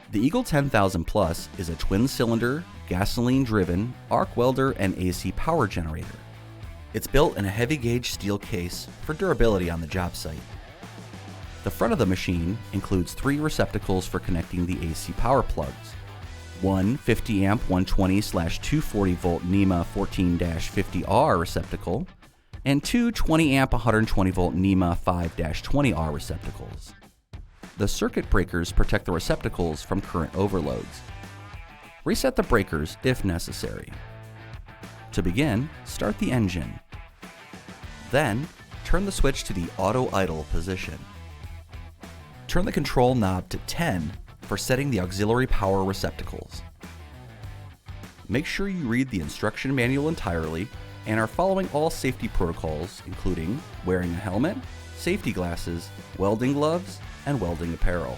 The Eagle 10000 Plus is a twin-cylinder, gasoline-driven arc welder and AC power generator. It's built in a heavy-gauge steel case for durability on the job site. The front of the machine includes 3 receptacles for connecting the AC power plugs. One 50-amp 120/240-volt NEMA 14-50R receptacle, and 2 20-amp 120-volt NEMA 5-20R receptacles. The circuit breakers protect the receptacles from current overloads. Reset the breakers if necessary. To begin, start the engine. Then, turn the switch to the auto idle position. Turn the control knob to 10 for setting the auxiliary power receptacles. Make sure you read the instruction manual entirely and are following all safety protocols, including wearing a helmet, safety glasses, welding gloves, and welding apparel.